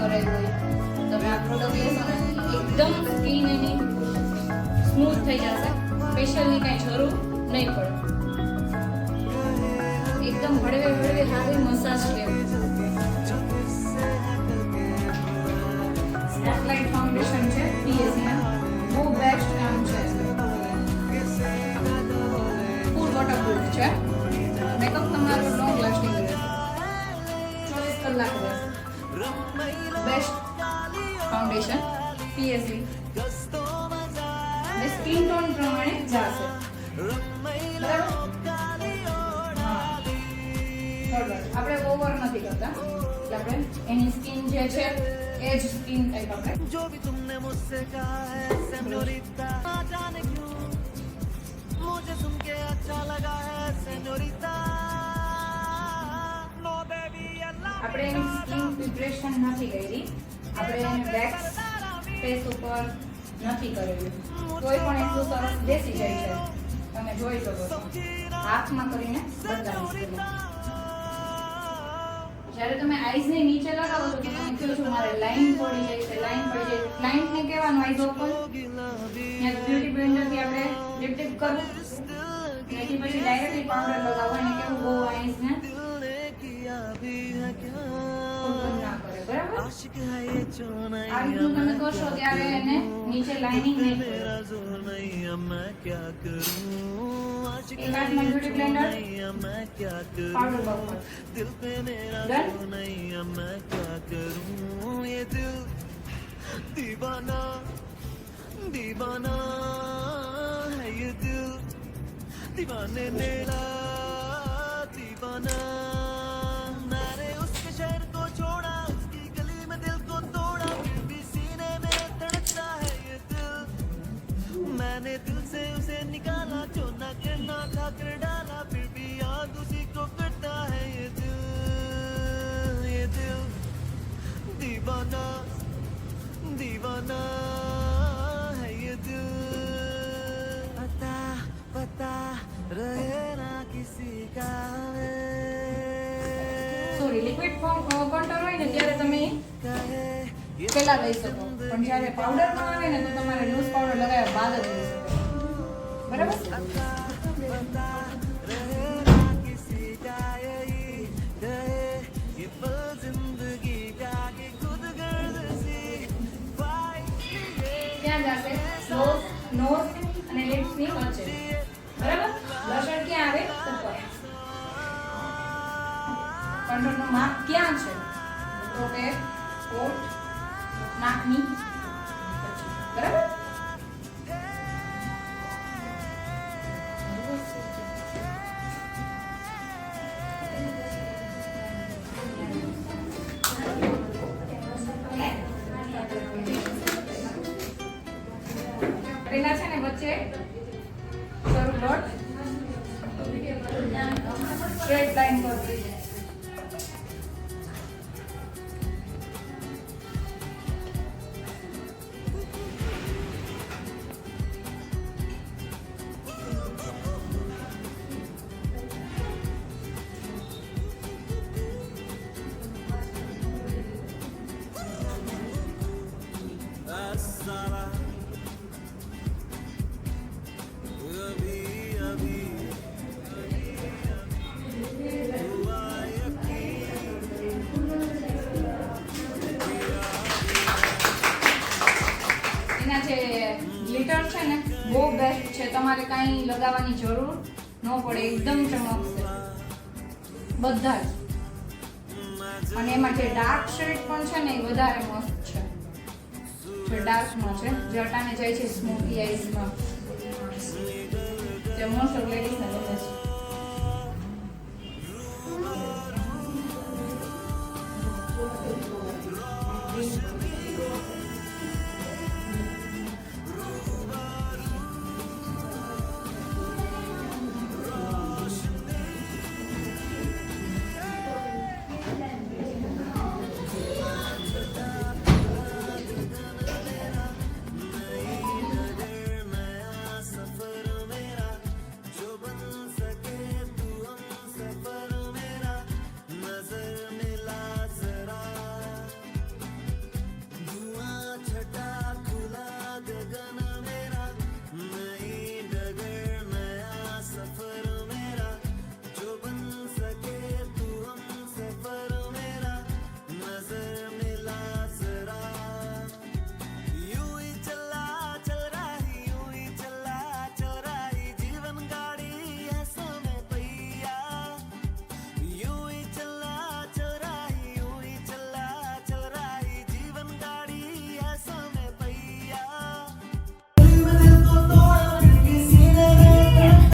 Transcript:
કરાવી હોય તમે આ પ્રોડક્ટ લેશો ને એકદમ સ્કિન એની સ્મૂથ થઈ જશે. ફેશિયલની કાંઈ જરૂર નહીં પડે. એકદમ હળવે હળવે હાથે મસાજ લેવું. સેટેલાઇટ ફાઉન્ડેશન છે PSC ના, બહુ બેસ્ટ કામ છે. ફૂલ વોટરપ્રૂફ છે. મેકઅપ તમારો લોંગ લાસ્ટિંગ રહેશે, 24 કલાક રહેશે. બેસ્ટ ફાઉન્ડેશન PSC ને સ્કિન ટોન પ્રમાણે જશે. બરાબર? આપણે ઓવર નથી કરતા, એટલે આપણે એની સ્કિન જે છે એ જ સ્કિન ટાઈપ આપણે जो भी तुमने मुझसे कहा है सेनोरिटा जाने क्यों मुझे सुन के अच्छा लगा है सेनोरिटा नो बेबी अल्लाह આપણે એની સ્કિન પ્રિપરેશન નથી કરી, આપણે એને વેક્સ ફેસ ઉપર નથી કરેલું, તોય પણ એટલું સરસ બેસી જાય છે. તમે જોઈ શકો છો હાથમાં કરીને બતાવીશ તમને. જ્યારે તમે આઈઝ ને નીચે લગાવો છો કે તમે કહો છો મારે લાઈન પડી જાય છે, લાઈન પડી જાય, ક્લાયન્ટ ને કહેવાનું આઈઝ ઓપન, ત્યાં બ્યુટી બ્લેન્ડર થી આપણે ટીપ ટીપ કરવું, એથી પછી ડાયરેક્ટલી પાવડર લગાવો અને કેવું બહુ આઈઝ ને ઓપન ના કરે. બરાબર? आशिक है ये जो नहीं આ રીતનું તમે કરશો ત્યારે એને નીચે લાઇનિંગ નહીં કરે. मेरा जोर नहीं अब मैं क्या करूं आशिक એક હાથમાં બ્યુટી બ્લેન્ડર, नहीं अब मैं क्या करूं પાવડર બફર. दिल पे मेरा Done? जोर नहीं अब मैं क्या करूं ये दिल दीवाना दीवाना है ये दिल दीवाने मेरा दीवाना मैंने उसके शहर को छोड़ा उसकी गली में दिल को तोड़ा फिर भी सीने में धड़कता है ये दिल मैंने दिल से उसे निकाला जो ना करना था कर डाला फिर भी याद उसी को करता है ये दिल दीवाना दीवाना है ये दिल पता पता रहे ना किसी का સોરી, લિક્વિડ ફોર્મ કોન્ટોર હોય ને ત્યારે તમે પેલા લઈ શકો, પણ જ્યારે પાવડરમાં આવે ને તો તમારે લૂઝ પાવડર લગાવ્યા બાદ જ લઈ શકો. બરાબર? ક્યાં જશે? નોઝ અને લિપ્સની વચ્ચે. બરાબર? બ્લશર ક્યાં આવે? ઉપર. કંટ્રોલનું માપ ક્યાં છે? તો કે કોટ નાકની વચ્ચે. બરાબર? પેલા છે ને વચ્ચે શરૂ ડોટ સ્ટ્રેટ લાઈન કરવી. એના જે ગ્લિટર છે ને બહુ બેસ્ટ છે, તમારે કાંઈ લગાવવાની જરૂર ન પડે, એકદમ ચમકશે બધા જ. અને એમાં જે ડાર્ક શેડ પણ છે ને એ વધારે મસ્ત છે, જે ડાર્કમાં છે, જે અટાને જાય છે સ્મોકી આઈઝમાં, જે મોસ્ટ ઓફ લેડીઝને ગમે છે.